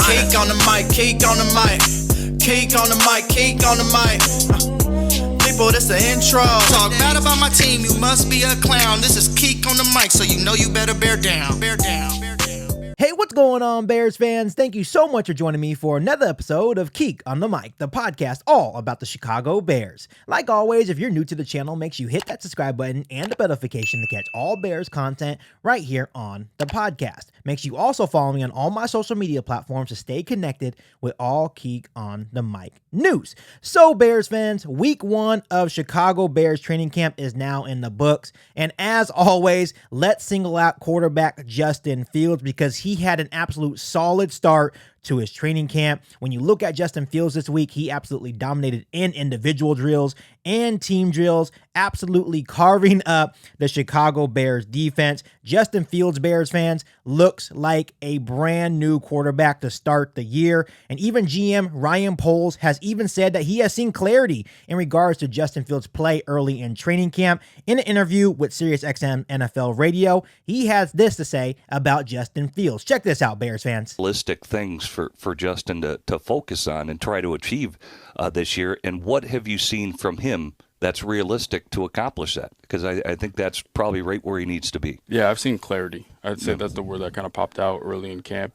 Keek on the mic, Keek on the mic. Keek on the mic, Keek on the mic. People, this the intro. Talk bad about my team, you must be a clown. This is Keek on the mic, so you know you better bear down. Bear down. Hey, what's going on, Bears fans? Thank you so much for joining me for another episode of Keek on the Mic, the podcast all about the Chicago Bears. Like always, if you're new to the channel, make sure you hit that subscribe button and the bell notification to catch all Bears content right here on the podcast. Make sure you also follow me on all my social media platforms to stay connected with all Keek on the Mic news. So, Bears fans, week 1 of Chicago Bears training camp is now in the books. And as always, let's single out quarterback Justin Fields because he had an absolute solid start to his training camp. When you look at Justin Fields this week, he absolutely dominated in individual drills and team drills, absolutely carving up the Chicago Bears defense. Justin Fields, Bears fans, looks like a brand new quarterback to start the year. And even GM Ryan Poles has even said that he has seen clarity in regards to Justin Fields' play early in training camp. In an interview with SiriusXM NFL Radio, he has this to say about Justin Fields. Check this out, Bears fans. Realistic things for Justin to focus on and try to achieve this year, and what have you seen from him that's realistic to accomplish that? Because I think that's probably right where he needs to be. Yeah, I've seen clarity. I'd say that's the word that kind of popped out early in camp.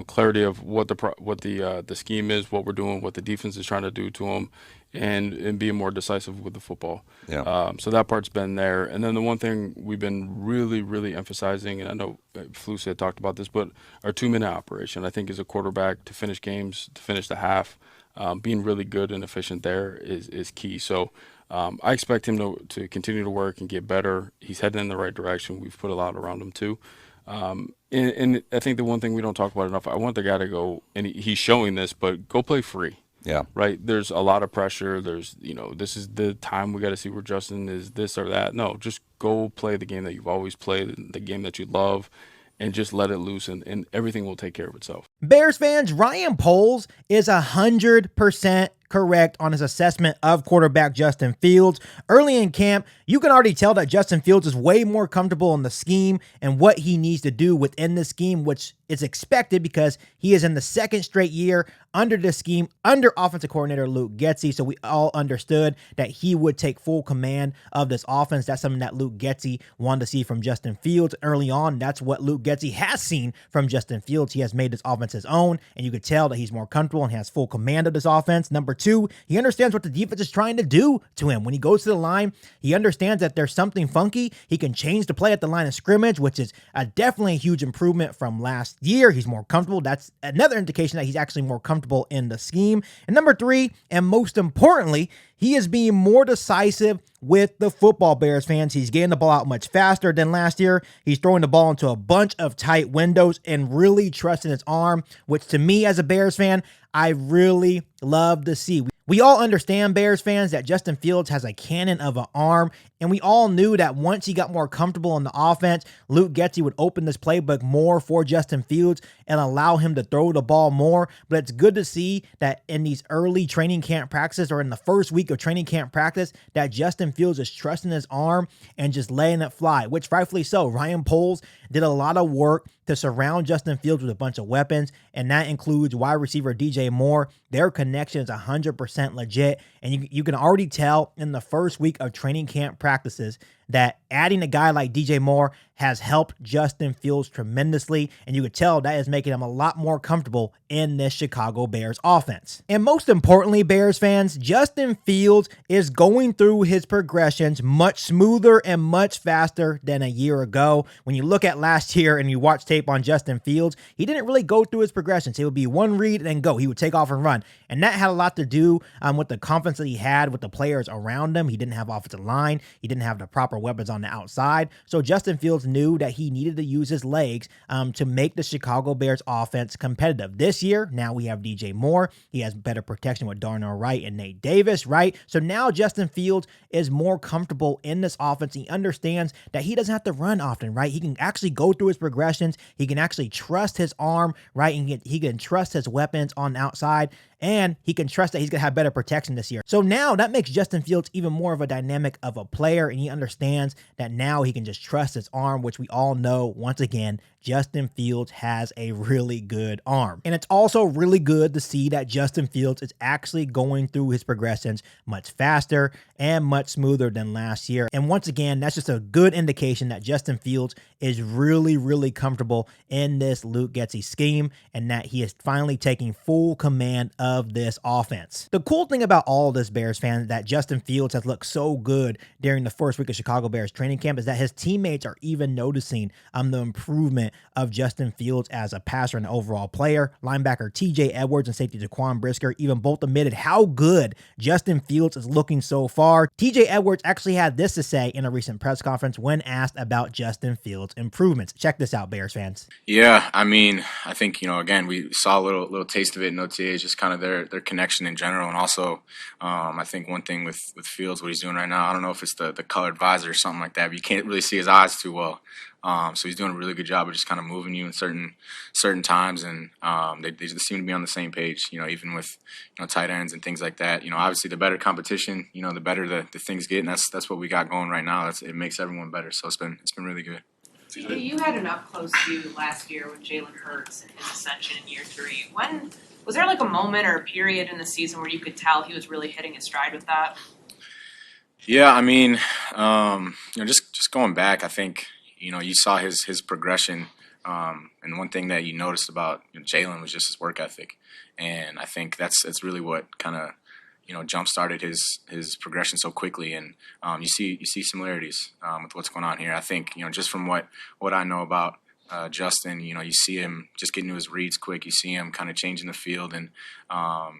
Clarity of what the scheme is, what we're doing, what the defense is trying to do to him, and being more decisive with the football. Yeah. So that part's been there. And then the one thing we've been really, really emphasizing, and I know Flus had talked about this, but our 2-minute operation, I think, as a quarterback to finish games, to finish the half, being really good and efficient there is key. So I expect him to continue to work and get better. He's heading in the right direction. We've put a lot around him too. And I think the one thing we don't talk about enough, I want the guy to go, and he's showing this, but go play free. Yeah. Right. There's a lot of pressure. There's, this is the time we got to see where Justin is this or that. No, just go play the game that you've always played, the game that you love, and just let it loose, and everything will take care of itself. Bears fans, Ryan Poles is 100% correct on his assessment of quarterback Justin Fields. Early in camp, you can already tell that Justin Fields is way more comfortable in the scheme and what he needs to do within the scheme, which is expected because he is in the second straight year under this scheme, under offensive coordinator Luke Getsy. So we all understood that he would take full command of this offense. That's something that Luke Getsy wanted to see from Justin Fields early on. That's what Luke Getsy has seen from Justin Fields. He has made this offense his own, and you could tell that he's more comfortable and has full command of this offense. Number 2, he understands what the defense is trying to do to him. When he goes to the line, he understands that there's something funky. He can change the play at the line of scrimmage, which is definitely a huge improvement from last year. He's more comfortable. That's another indication that he's actually more comfortable in the scheme. And number 3, and most importantly, he is being more decisive with the football, Bears fans. He's getting the ball out much faster than last year. He's throwing the ball into a bunch of tight windows and really trusting his arm, which to me as a Bears fan, I really love to see. We all understand, Bears fans, that Justin Fields has a cannon of an arm, and we all knew that once he got more comfortable in the offense, Luke Getsy would open this playbook more for Justin Fields and allow him to throw the ball more. But it's good to see that in these early training camp practices or in the first week of training camp practice that Justin Fields is trusting his arm and just letting it fly, which rightfully so. Ryan Poles did a lot of work to surround Justin Fields with a bunch of weapons, and that includes wide receiver DJ Moore. Their connection is 100% legit, and you can already tell in the first week of training camp practices that adding a guy like DJ Moore has helped Justin Fields tremendously, and you could tell that is making him a lot more comfortable in this Chicago Bears offense. And most importantly, Bears fans, Justin Fields is going through his progressions much smoother and much faster than a year ago. When you look at last year and you watch tape on Justin Fields, he didn't really go through his progressions. It would be one read and then go. He would take off and run, and that had a lot to do with the confidence that he had with the players around him. He didn't have offensive line. He didn't have the proper weapons on the outside. So Justin Fields knew that he needed to use his legs to make the Chicago Bears offense competitive. This year, now we have DJ Moore. He has better protection with Darnell Wright and Nate Davis, right? So now Justin Fields is more comfortable in this offense. He understands that he doesn't have to run often, right? He can actually go through his progressions. He can actually trust his arm, right? And he can trust his weapons on the outside. And he can trust that he's going to have better protection this year. So now that makes Justin Fields even more of a dynamic of a player, and he understands understands that now he can just trust his arm, which we all know, once again, Justin Fields has a really good arm. And it's also really good to see that Justin Fields is actually going through his progressions much faster and much smoother than last year. And once again, that's just a good indication that Justin Fields is really, really comfortable in this Luke Getsy scheme and that he is finally taking full command of this offense. The cool thing about all of this, Bears fans, that Justin Fields has looked so good during the first week of Chicago Bears training camp is that his teammates are even noticing the improvement of Justin Fields as a passer and overall player. Linebacker TJ Edwards and safety Jaquan Brisker even both admitted how good Justin Fields is looking so far. TJ Edwards actually had this to say in a recent press conference when asked about Justin Fields' improvements. Check this out, Bears fans. Yeah, I mean, I think, again, we saw a little taste of it in OTAs, just kind of their connection in general. And also, I think one thing with Fields, what he's doing right now, I don't know if it's the colored visor or something like that, but you can't really see his eyes too well. So he's doing a really good job of just kind of moving you in certain times, and they seem to be on the same page. Even with tight ends and things like that. Obviously the better competition, the better the things get, and that's what we got going right now. It makes everyone better. So it's been really good. You had an up-close view last year with Jalen Hurts and his ascension in year 3. When was there like a moment or a period in the season where you could tell he was really hitting his stride with that? Yeah, I mean, just going back, I think you saw his progression, and one thing that you noticed about Jalen was just his work ethic, and I think that's really what kind of jump started his progression so quickly, and you see similarities with what's going on here. I think just from what I know about Justin, you see him just getting to his reads quick. You see him kind of changing the field and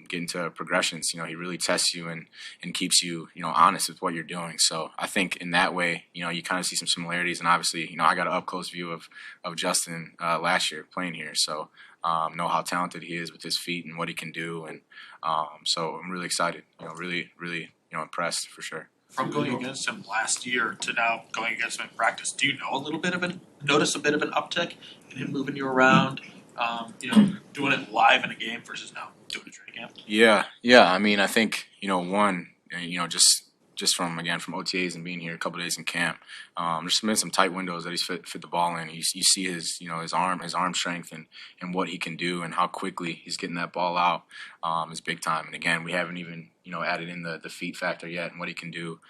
getting to progressions. He really tests you and keeps you honest with what you're doing. So I think in that way, you kind of see some similarities. And obviously, I got an up close view of Justin last year playing here. So know how talented he is with his feet and what he can do. And so I'm really excited. Really impressed for sure. From going against him last year to now going against him in practice, do you notice a bit of an uptick in him moving you around, doing it live in a game versus now doing a training camp? Yeah. I mean, I think just from OTAs and being here a couple of days in camp, there's been some tight windows that he's fit the ball in. You see his arm strength and what he can do and how quickly he's getting that ball out is big time. And again, we haven't even added in the feet factor yet and what he can do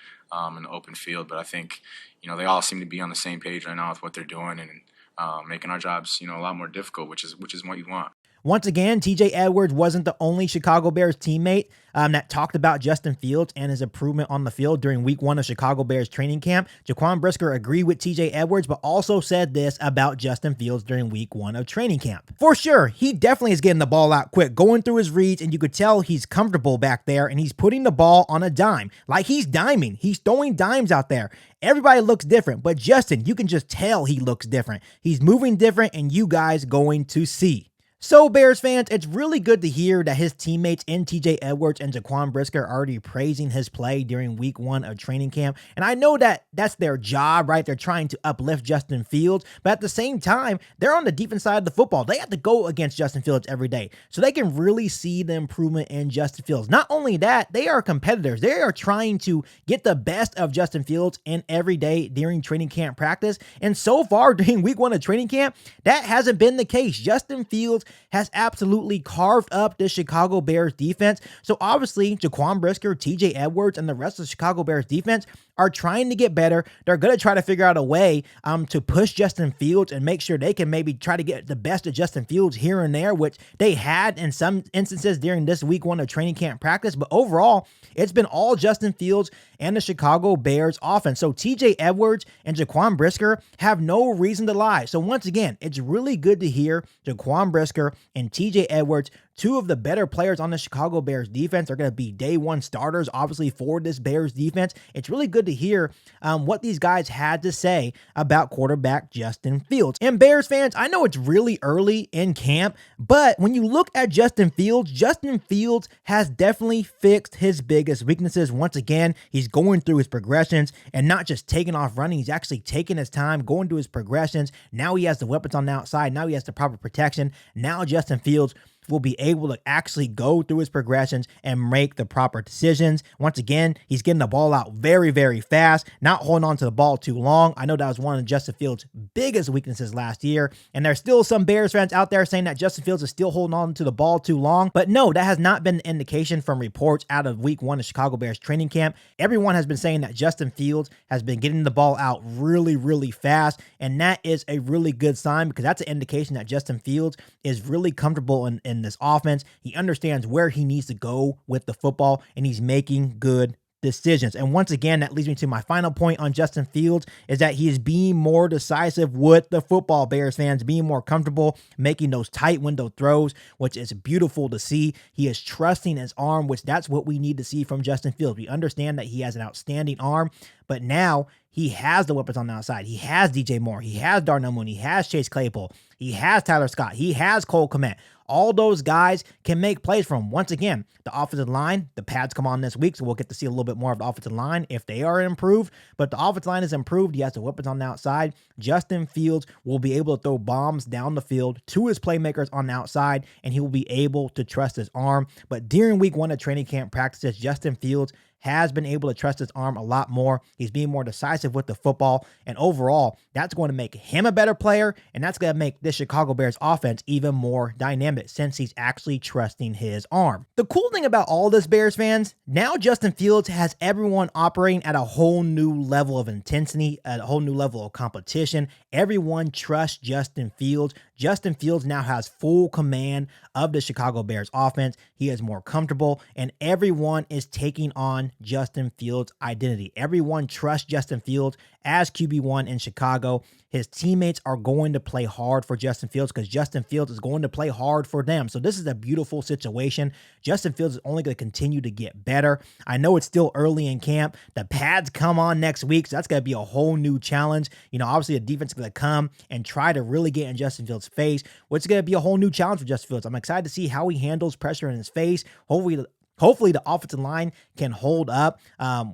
in the open field. But I think they all seem to be on the same page right now with what they're doing and making our jobs a lot more difficult, which is what you want. Once again, TJ Edwards wasn't the only Chicago Bears teammate that talked about Justin Fields and his improvement on the field during week 1 of Chicago Bears training camp. Jaquan Brisker agreed with TJ Edwards, but also said this about Justin Fields during week 1 of training camp. For sure, he definitely is getting the ball out quick, going through his reads, and you could tell he's comfortable back there, and he's putting the ball on a dime. Like he's diming. He's throwing dimes out there. Everybody looks different, but Justin, you can just tell he looks different. He's moving different, and you guys going to see. So, Bears fans, it's really good to hear that his teammates in TJ Edwards and Jaquan Brisker are already praising his play during week 1 of training camp. And I know that that's their job, right? They're trying to uplift Justin Fields, but at the same time, they're on the defense side of the football. They have to go against Justin Fields every day, so they can really see the improvement in Justin Fields. Not only that, they are competitors. They are trying to get the best of Justin Fields in every day during training camp practice. And so far during week 1 of training camp, that hasn't been the case. Justin Fields has absolutely carved up the Chicago Bears defense. So obviously, Jaquan Brisker, TJ Edwards, and the rest of the Chicago Bears defense are trying to get better. They're going to try to figure out a way to push Justin Fields and make sure they can maybe try to get the best of Justin Fields here and there, which they had in some instances during this week 1 of training camp practice. But overall, it's been all Justin Fields and the Chicago Bears offense. So TJ Edwards and Jaquan Brisker have no reason to lie. So once again, it's really good to hear Jaquan Brisker and TJ Edwards, 2 of the better players on the Chicago Bears defense, are going to be day 1 starters, obviously, for this Bears defense. It's really good to hear what these guys had to say about quarterback Justin Fields. And Bears fans, I know it's really early in camp, but when you look at Justin Fields has definitely fixed his biggest weaknesses. Once again, he's going through his progressions and not just taking off running. He's actually taking his time, going through his progressions. Now he has the weapons on the outside. Now he has the proper protection. Now Justin Fields will be able to actually go through his progressions and make the proper decisions. Once again, he's getting the ball out very, very fast, not holding on to the ball too long. I know that was one of Justin Fields' biggest weaknesses last year, and there's still some Bears fans out there saying that Justin Fields is still holding on to the ball too long, but no, that has not been an indication from reports out of week 1 of Chicago Bears training camp. Everyone has been saying that Justin Fields has been getting the ball out really, really fast, and that is a really good sign because that's an indication that Justin Fields is really comfortable in this offense. He understands where he needs to go with the football, and he's making good decisions. And once again, that leads me to my final point on Justin Fields is that he is being more decisive with the football, Bears fans, being more comfortable, making those tight window throws, which is beautiful to see. He is trusting his arm, which that's what we need to see from Justin Fields. We understand that he has an outstanding arm, but now he has the weapons on the outside. He has DJ Moore. He has Darnell Mooney. He has Chase Claypool. He has Tyler Scott. He has Cole Kmet. All those guys can make plays for him. Once again, the offensive line, the pads come on this week, so we'll get to see a little bit more of the offensive line if they are improved. But the offensive line is improved. He has the weapons on the outside. Justin Fields will be able to throw bombs down the field to his playmakers on the outside, and he will be able to trust his arm. But during week 1 of training camp practices, Justin Fields has been able to trust his arm a lot more. He's being more decisive with the football. And overall, that's going to make him a better player. And that's going to make this Chicago Bears offense even more dynamic since he's actually trusting his arm. The cool thing about all this, Bears fans, now Justin Fields has everyone operating at a whole new level of intensity, at a whole new level of competition. Everyone trusts Justin Fields. Justin Fields now has full command of the Chicago Bears offense. He is more comfortable, and everyone is taking on Justin Fields' identity. Everyone trusts Justin Fields as QB1 in Chicago. His teammates are going to play hard for Justin Fields because Justin Fields is going to play hard for them. So this is a beautiful situation. Justin Fields is only going to continue to get better. I know it's still early in camp. The pads come on next week, so that's going to be a whole new challenge. You know, obviously the defense is going to come and try to really get in Justin Fields' face, which is going to be a whole new challenge for Justin Fields. I'm excited to see how he handles pressure in his face. Hopefully the offensive line can hold up.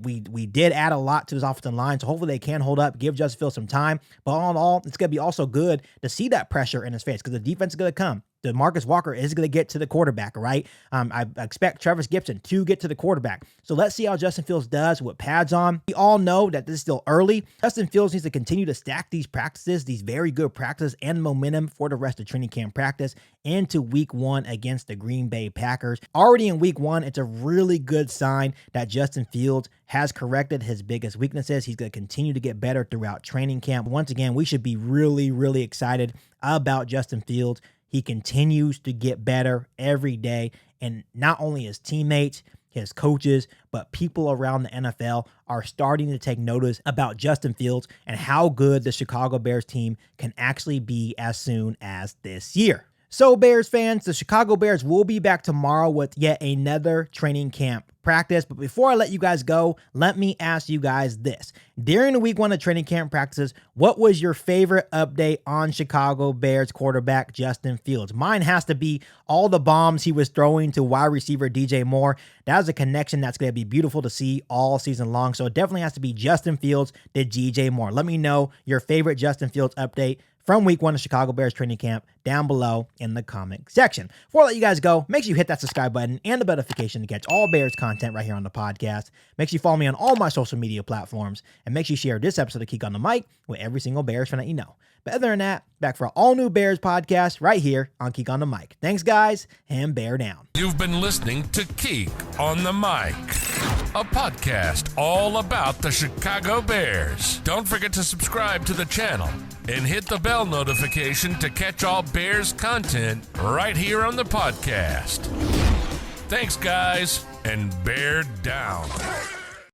We did add a lot to his offensive line, so hopefully they can hold up, give Justin Fields some time. But all in all, it's going to be also good to see that pressure in his face because the defense is going to come. DeMarcus Walker is going to get to the quarterback, right? I expect Travis Gibson to get to the quarterback. So let's see how Justin Fields does with pads on. We all know that this is still early. Justin Fields needs to continue to stack these practices, these very good practices and momentum for the rest of training camp practice into week 1 against the Green Bay Packers. Already in week 1, it's a really good sign that Justin Fields has corrected his biggest weaknesses. He's going to continue to get better throughout training camp. Once again, we should be really, really excited about Justin Fields. He continues to get better every day, and not only his teammates, his coaches, but people around the NFL are starting to take notice about Justin Fields and how good the Chicago Bears team can actually be as soon as this year. So Bears fans, the Chicago Bears will be back tomorrow with yet another training camp practice. But before I let you guys go, let me ask you guys this. During the week 1 of training camp practices, what was your favorite update on Chicago Bears quarterback Justin Fields? Mine has to be all the bombs he was throwing to wide receiver DJ Moore. That is a connection that's going to be beautiful to see all season long. So it definitely has to be Justin Fields to DJ Moore. Let me know your favorite Justin Fields update from week 1 of Chicago Bears training camp down below in the comment section. Before I let you guys go, make sure you hit that subscribe button and the notification to catch all Bears content right here on the podcast. Make sure you follow me on all my social media platforms, and make sure you share this episode of Keek on the Mic with every single Bears fan that you know. But other than that, back for an all-new Bears podcast right here on Keek on the Mic. Thanks, guys, and bear down. You've been listening to Keek on the Mic, a podcast all about the Chicago Bears. Don't forget to subscribe to the channel and hit the bell notification to catch all Bears content right here on the podcast. Thanks, guys, and bear down.